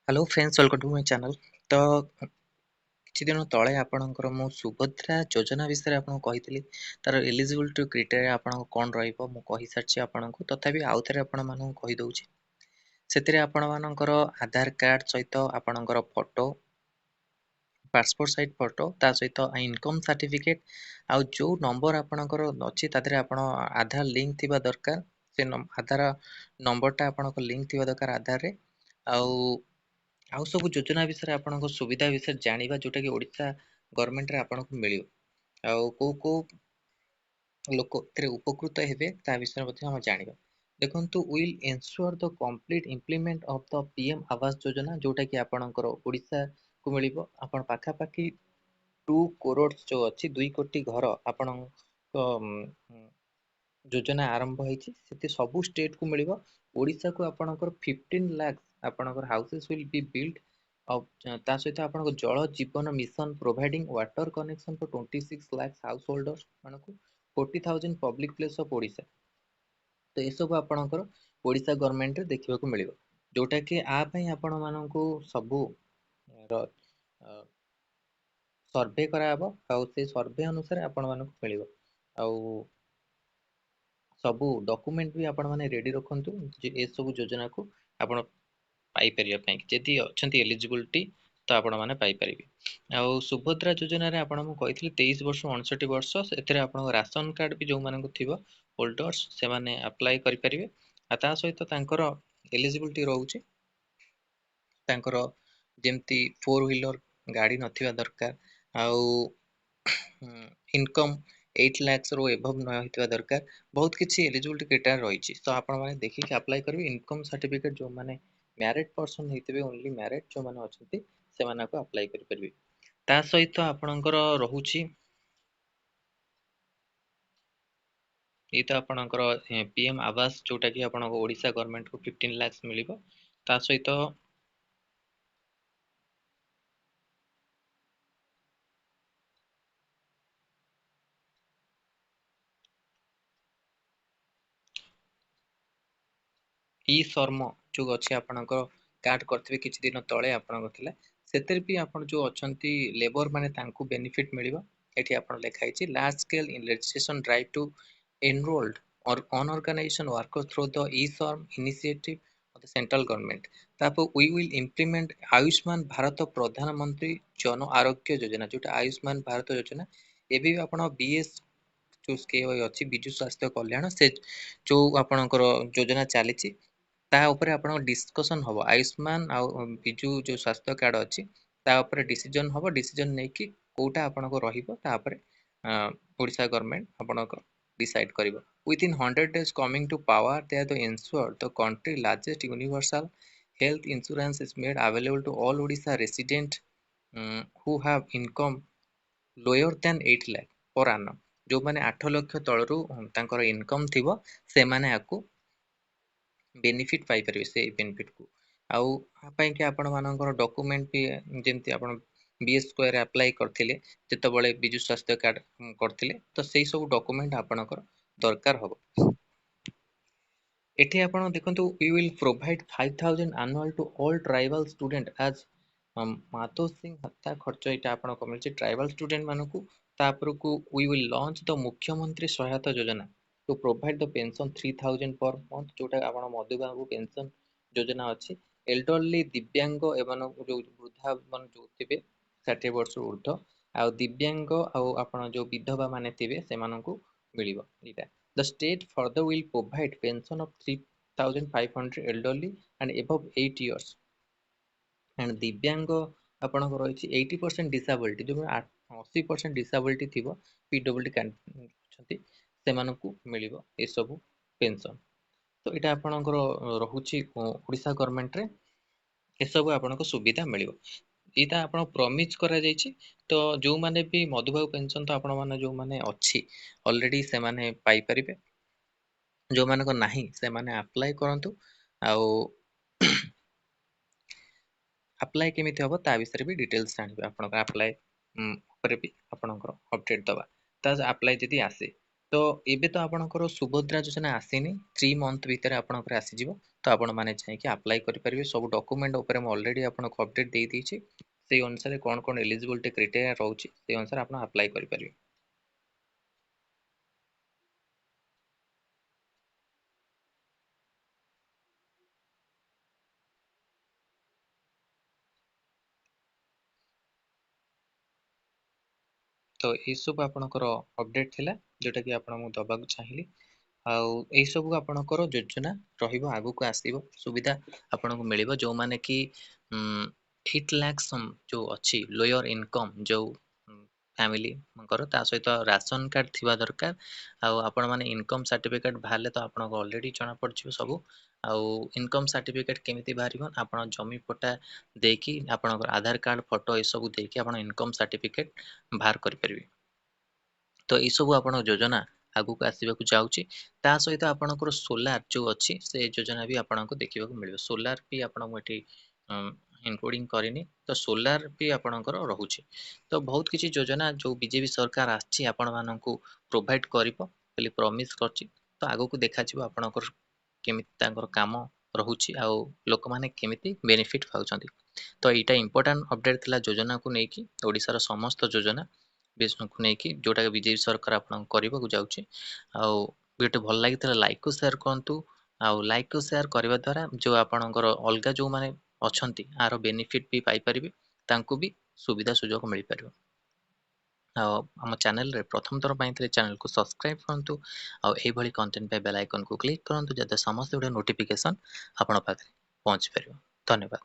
Hello friends, welcome to my channel. तो କିଛି ଦିନ ତଳେ ଆପଣଙ୍କର ମୁଁ ସୁଭଦ୍ରା ଯୋଜନା ବିଷୟରେ ଆପଣଙ୍କୁ କହିଥିଲି। ତାର ଏଲିଜିବିଲିଟି କ୍ରାଇଟେରିଆ ଆପଣଙ୍କ କ'ଣ ରହିବ ମୁଁ କହିସାରିଛି ଆପଣଙ୍କୁ, ତଥାପି ଆଉ ଥରେ ଆପଣମାନଙ୍କୁ କହିଦେଉଛି। ସେଥିରେ ଆପଣମାନଙ୍କର ଆଧାର କାର୍ଡ଼ ସହିତ ଆପଣଙ୍କର ଫଟୋ, ପାସପୋର୍ଟ ସାଇଜ୍ ଫଟୋ, ତା ସହିତ ଇନକମ୍ ସାର୍ଟିଫିକେଟ୍, ଆଉ ଯେଉଁ ନମ୍ବର ଆପଣଙ୍କର ଅଛି ତା ଦେହରେ ଆପଣ ଆଧାର ଲିଙ୍କ ଥିବା ଦରକାର। ସେ ଆଧାର ନମ୍ବରଟା ଆପଣଙ୍କ ଲିଙ୍କ ଥିବା ଦରକାର ଆଧାରରେ। ଆଉ ସବୁ ଯୋଜନା ବିଷୟରେ ଆପଣଙ୍କ ସୁବିଧା ବିଷୟରେ ଜାଣିବା, ଯୋଉଟାକି ଓଡ଼ିଶା ଗଭର୍ଣ୍ଣମେଣ୍ଟରେ ଆପଣଙ୍କୁ ମିଳିବ। ଆଉ କୋଉ ଲୋକ ଏଥିରେ ଉପକୃତ ହେବେ ତା ବିଷୟରେ ମଧ୍ୟ ଆମେ ଜାଣିବା। ଦେଖନ୍ତୁ, will ensure the complete implement of the PM Awas Yojana, ଯୋଉଟାକି ଆପଣଙ୍କର ଓଡ଼ିଶାକୁ ମିଳିବ। ଆପଣ ପାଖାପାଖି 2 crore ଯେଉଁ ଅଛି 2 କୋଟି ଘର ଆପଣଙ୍କ ଯୋଜନା ଆରମ୍ଭ ହେଇଛି। ସେଠି ସବୁ ଷ୍ଟେଟକୁ ମିଳିବ। ଓଡ଼ିଶାକୁ ଆପଣଙ୍କର 15 ଲାख ଆପଣଙ୍କର ହାଉସେସ୍ ୱିଲ୍ ବି ବିଲ୍ଡ। ତା ସହିତ ଆପଣଙ୍କ ଜଳ ଜୀବନ ମିଶନ ପ୍ରୋଭାଇଡିଂ ୱାଟର କନେକ୍ସନ ଫର 26 ଲାख ହାଉସ ହୋଲ୍ଡର୍ସ ମାନଙ୍କୁ 40,000 ପବ୍ଲିକ ପ୍ଲେସ୍ ଅଫ୍ ଓଡ଼ିଶା। ତ ଏସବୁ ଆପଣଙ୍କର ଓଡ଼ିଶା ଗଭର୍ଣ୍ଣମେଣ୍ଟରେ ଦେଖିବାକୁ ମିଳିବ, ଯୋଉଟାକି ଆ ପାଇଁ ଆପଣମାନଙ୍କୁ ସବୁ ସର୍ଭେ କରାହେବ। ଆଉ ସେ ସର୍ଭେ ଅନୁସାରେ ଆପଣମାନଙ୍କୁ ମିଳିବ। ଆଉ ସବୁ ଡକୁମେଣ୍ଟ ବି ଆପଣମାନେ ରେଡ଼ି ରଖନ୍ତୁ ଯେ ଏସବୁ ଯୋଜନାକୁ ଆପଣ ପାଇପାରିବା ପାଇଁ, ଯଦି ଅଛନ୍ତି ଏଲିଜିବିଲିଟି ତ ଆପଣମାନେ ପାଇପାରିବେ। ଆଉ ସୁଭଦ୍ରା ଯୋଜନାରେ ମୁଁ କହିଥିଲି 23 ବର୍ଷ 59 ବର୍ଷ, ସେଥିରେ ଆପଣଙ୍କ ରାସନ କାର୍ଡ଼ ବି ଯେଉଁମାନଙ୍କୁ ଥିବ ହୋଲ୍ଡର୍ସ, ସେମାନେ ଆପ୍ଲାଏ କରିପାରିବେ। ଆଉ ତା ସହିତ ତାଙ୍କର ଏଲିଜିବିଲିଟି ରହୁଛି, ତାଙ୍କର ଯେମିତି 4 ହ୍ୱିଲର ଗାଡ଼ି ନଥିବା ଦରକାର, ଆଉ ଇନକମ୍ 8 lakhsରୁ ଏଭବ୍ ନ ହେଇଥିବା ଦରକାର। ବହୁତ କିଛି ଏଲିଜିବିଲିଟି କ୍ରାଇଟେରିଆ ରହିଛି, ତ ଆପଣମାନେ ଦେଖିକି ଆପ୍ଲାଏ କରିବେ। ଇନକମ୍ ସାର୍ଟିଫିକେଟ୍ ଯେଉଁମାନେ ମ୍ୟାରିଡ୍ ପର୍ସନ୍ ହେଇଥିବେ, ଓନ୍ଲି ମ୍ୟାରିଡ୍ ଯେଉଁମାନେ ଅଛନ୍ତି ସେମାନଙ୍କୁ ଆପ୍ଲାଏ କରିପାରିବେ। ତା ସହିତ ଆପଣଙ୍କର ରହୁଛି ଏଇ ତ ଆପଣଙ୍କର ପିଏମ୍ ଆବାସ, ଯୋଉଟାକି ଆପଣଙ୍କ ଓଡ଼ିଶା ଗଭର୍ଣ୍ଣମେଣ୍ଟକୁ 15 lakhs ମିଳିବ। ତା ସହିତ ଇ ଶର୍ମ ଯେଉଁ ଅଛି ଆପଣଙ୍କର କାର୍ଡ଼ କରିଥିବେ କିଛି ଦିନ ତଳେ ଆପଣଙ୍କର ଥିଲା, ସେଥିରେ ବି ଆପଣ ଯେଉଁ ଅଛନ୍ତି ଲେବର ମାନେ ତାଙ୍କୁ ବେନିଫିଟ୍ ମିଳିବ। ଏଠି ଆପଣ ଲେଖା ହେଇଛି large scale in registration drive to enrolled or unorganization worker through the e-shorm initiative of the central government। ତାପରେ we will implement Ayushman Bharat ପ୍ରଧାନମନ୍ତ୍ରୀ ଜନ ଆରୋଗ୍ୟ ଯୋଜନା, ଯୋଉଟା ଆୟୁଷ୍ମାନ ଭାରତ ଯୋଜନା। ଏବେ ବି ଆପଣ ବିଏସ୍ ଯେଉଁ ସ୍କେଲ୍ ଅଛି ବିଜୁ ସ୍ୱାସ୍ଥ୍ୟ କଲ୍ୟାଣ, ସେ ଯେଉଁ ଆପଣଙ୍କର ଯୋଜନା ଚାଲିଛି ତା ଉପରେ ଆପଣଙ୍କ ଡିସ୍କସନ୍ ହେବ। ଆୟୁଷ୍ମାନ ଆଉ ବିଜୁ ଯେଉଁ ସ୍ୱାସ୍ଥ୍ୟ କାର୍ଡ଼ ଅଛି ତା ଉପରେ ଡିସିଜନ୍ ହେବ। ଡିସିଜନ୍ ନେଇକି କେଉଁଟା ଆପଣଙ୍କ ରହିବ ତାପରେ ଓଡ଼ିଶା ଗଭର୍ଣ୍ଣମେଣ୍ଟ ଆପଣଙ୍କ ଡିସାଇଡ୍ କରିବ। Within 100 days coming to power, they are to ensure the country largest universal health insurance is made available to all Odisha resident who have income lower than 8 lakh per annum। ଯେଉଁମାନେ 8 ଲକ୍ଷ ତଳରୁ ତାଙ୍କର income ଥିବ ସେମାନେ ଆକୁ benefit ପାଇପାରିବେ ସେ ବେନିଫିଟ୍କୁ। ଆଉ ପାଇଁକି ଆପଣମାନଙ୍କର ଡକୁମେଣ୍ଟ ବି ଯେମିତି ଆପଣ ବିଏସ୍କେୱାଇରେ ଆପ୍ଲାଏ କରିଥିଲେ, ଯେତେବେଳେ ବିଜୁ ସ୍ୱାସ୍ଥ୍ୟ କାର୍ଡ଼ କରିଥିଲେ, ତ ସେଇ ସବୁ ଡକୁମେଣ୍ଟ ଆପଣଙ୍କର ଦରକାର ହେବ। ଏଠି ଆପଣ ଦେଖନ୍ତୁ, we will provide 5,000 annual to all tribal student as Madho Singh ହତ୍ୟା ଖର୍ଚ୍ଚ ଏଇଟା ଆପଣଙ୍କ ମିଳିଛି ଟ୍ରାଇବାଲ ଷ୍ଟୁଡେଣ୍ଟ ମାନଙ୍କୁ। ତାପରକୁ we will launch the ମୁଖ୍ୟମନ୍ତ୍ରୀ ସହାୟତା ଯୋଜନା to provide the pension 3,000 per month, ଯୋଉଟା ଆପଣ ମଧୁବାବୁ ପେନସନ ଯୋଜନା ଅଛି। ଏଲ୍ଡରଲି ଦିବ୍ୟାଙ୍ଗ ଏମାନଙ୍କୁ ଯେଉଁ ବୃଦ୍ଧା ମାନେ ଯେଉଁ ଥିବେ 60 ବର୍ଷ ଉର୍ଦ୍ଧ୍ୱ, ଆଉ ଦିବ୍ୟାଙ୍ଗ ଆଉ ଆପଣ ଯେଉଁ ବିଧବା ମାନେ ଥିବେ ସେମାନଙ୍କୁ ମିଳିବ ଏଇଟା। The state further will provide pension of 3,500 elderly and above 8 years and ଦିବ୍ୟାଙ୍ଗ ଆପଣଙ୍କ ରହିଛି 80% ଡିସାବିଲିଟି, ଯେଉଁମାନେ 80% ଡିସାବିଲିଟି ଥିବ ପିଡବ୍ଲ୍ୟୁଡି ଅଛନ୍ତି ସେମାନଙ୍କୁ ମିଳିବ ଏସବୁ ପେନସନ୍। ତ ଏଇଟା ଆପଣଙ୍କର ରହୁଛି ଓଡ଼ିଶା ଗଭର୍ଣ୍ଣମେଣ୍ଟରେ ଏସବୁ ଆପଣଙ୍କ ସୁବିଧା ମିଳିବ। ଏଇଟା ଆପଣ ପ୍ରମିସ୍ କରାଯାଇଛି। ତ ଯେଉଁମାନେ ବି ମଧୁବାବୁ ପେନସନ୍ ତ ଆପଣମାନେ ଯେଉଁମାନେ ଅଛି ଅଲରେଡ଼ି ସେମାନେ ପାଇପାରିବେ, ଯେଉଁମାନଙ୍କ ନାହିଁ ସେମାନେ ଆପ୍ଲାଏ କରନ୍ତୁ। ଆଉ ଆପ୍ଲାଏ କେମିତି ହେବ ତା ବିଷୟରେ ବି ଡିଟେଲ୍ସ ଜାଣିବେ। ଆପଣଙ୍କ ଆପ୍ଲାଏ ଉପରେ ବି ଆପଣଙ୍କର ଅପଡେଟ୍ ଦେବା, ତା ଆପ୍ଲାଏ ଯଦି ଆସେ ତ ଏବେ ତ ଆପଣଙ୍କର ସୁଭଦ୍ରା ଯୋଜନା ଆସିନି, 3 ମନ୍ଥ ଭିତରେ ଆପଣଙ୍କର ଆସିଯିବ। ତ ଆପଣ ମାନେ ଯାଇକି ଆପ୍ଲାଏ କରିପାରିବେ। ସବୁ ଡକୁମେଣ୍ଟ ଉପରେ ମୁଁ ଅଲରେଡି ଆପଣଙ୍କୁ ଅପଡେଟ୍ ଦେଇ ଦେଇଛି। ସେଇ ଅନୁସାରେ କଣ କଣ ଏଲିଜିବିଲିଟି କ୍ରାଇଟେରିଆ ରହୁଛି ସେଇ ଅନୁସାରେ ଆପଣ ଆପ୍ଲାଏ କରିପାରିବେ। ତ ଏଇସବୁ ଆପଣଙ୍କର ଅପଡେଟ୍ ଥିଲା ଯୋଉଟା କି ଆପଣଙ୍କୁ ଦବାକୁ ଚାହିଁଲି। ଆଉ ଏଇ ସବୁ ଆପଣଙ୍କର ଯୋଜନା ରହିବ, ଆଗକୁ ଆସିବ, ସୁବିଧା ଆପଣଙ୍କୁ ମିଳିବ। ଯୋଉମାନେ କି 8 ଲାକ୍ସ ଯୋଉ ଅଛି ଲୋୟର ଇନକମ୍ ଯୋଉ ଫ୍ୟାମିଲିଙ୍କର, ତା ସହିତ ରାସନ କାର୍ଡ ଥିବା ଦରକାର। ଆଉ ଆପଣ ମାନେ ଇନକମ୍ ସାର୍ଟିଫିକେଟ ବାହାରିଲେ ତ ଆପଣଙ୍କୁ ଅଲରେଡି ଜଣା ପଡିଯିବ ସବୁ। ଆଉ ଇନକମ୍ ସାର୍ଟିଫିକେଟ କେମିତି ବାହାରିବ, ଆପଣ ଜମି ପଟା ଦେଇକି ଆପଣଙ୍କର ଆଧାର କାର୍ଡ ଫଟୋ ଏସବୁ ଦେଇକି ଆପଣ ଇନକମ୍ ସାର୍ଟିଫିକେଟ ବାହାର କରିପାରିବେ। ତ ଏଇ ସବୁ ଆପଣଙ୍କ ଯୋଜନା ଆଗକୁ ଆସିବାକୁ ଯାଉଛି। ତା ସହିତ ଆପଣଙ୍କର ସୋଲାର ଯୋଉ ଅଛି ସେ ଯୋଜନା ବି ଆପଣଙ୍କୁ ଦେଖିବାକୁ ମିଳିବ। ସୋଲାର ବି ଆପଣ ମୁଁ ଏଠି ଇନକ୍ଲୁଡିଂ କରିନି, ତ ସୋଲାର ବି ଆପଣଙ୍କର ରହୁଛି। ତ ବହୁତ କିଛି ଯୋଜନା ଯୋଉ ବିଜେପି ସରକାର ଆସିଛି ଆପଣ ମାନଙ୍କୁ ପ୍ରୋଭାଇଡ କରିବ ବୋଲି ପ୍ରମିସ କରିଛି। ତ ଆଗକୁ ଦେଖାଯିବ ଆପଣଙ୍କର କେମିତି ତାଙ୍କର କାମ ରହୁଛି ଆଉ ଲୋକମାନେ କେମିତି ବେନିଫିଟ ପାଉଛନ୍ତି। ତ ଏଇଟା ଇମ୍ପୋର୍ଟାଣ୍ଟ ଅପଡେଟ ଥିଲା ଯୋଜନାକୁ ନେଇକି, ଓଡିଶାର ସମସ୍ତ ଯୋଜନା ବିଷ୍ଣୁକୁ ନେଇକି ଯୋଉଟା ବିଜେପି ସରକାର ଆପଣଙ୍କୁ କରିବାକୁ ଯାଉଛି। ଆଉ ଭିଡିଓ ଭଲ ଲାଗିଥିଲା ଲାଇକ୍ କୁ ସେୟାର କରନ୍ତୁ। ଆଉ ଲାଇକ୍ କୁ ସେୟାର କରିବା ଦ୍ଵାରା ଯୋଉ ଆପଣଙ୍କର ଅଲଗା ଯୋଉମାନେ ଅଛନ୍ତି ଆର ବେନିଫିଟ ବି ପାଇପାରିବେ, ତାଙ୍କୁ ବି ସୁବିଧା ସୁଯୋଗ ମିଳିପାରିବ। ଆଉ ଆମ ଚ୍ୟାନେଲରେ ପ୍ରଥମ ଥର ପାଇଁ ଥିଲେ ଚ୍ୟାନେଲକୁ ସବସ୍କ୍ରାଇବ କରନ୍ତୁ। ଆଉ ଏଇଭଳି କଣ୍ଟେଣ୍ଟ ପାଇଁ ବେଲ ଆଇକନକୁ କ୍ଲିକ୍ କରନ୍ତୁ, ଯାতে ସମସ୍ତ ଭିଡିଓ ନୋଟିଫିକେସନ ଆପଣଙ୍କ ପାଖରେ ପହଞ୍ଚି ପାରିବ। ଧନ୍ୟବାଦ।